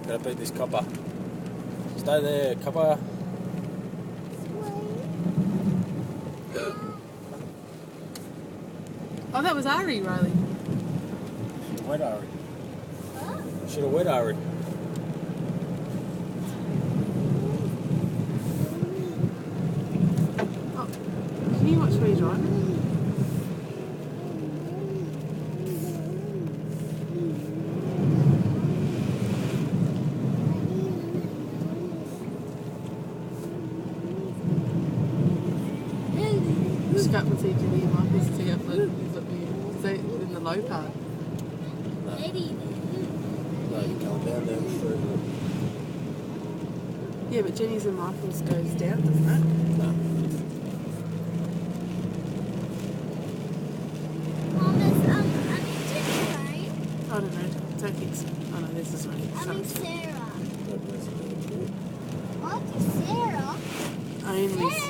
Gotta beat this copper. Stay there, copper. Oh, that was Ari, Riley. Should have wet Ari. What? Should have wet Ari. Oh, can you watch me driving? Just got to see Jenny and Marcus to get in the low part. Lady. No, you're going down there through. Yeah, but Jenny's and Michael's goes down, doesn't it? No. Mom, is Jenny right? I don't know. I don't think so. Oh no, this is right. I mean Sorry. Sarah. What is Sarah? Only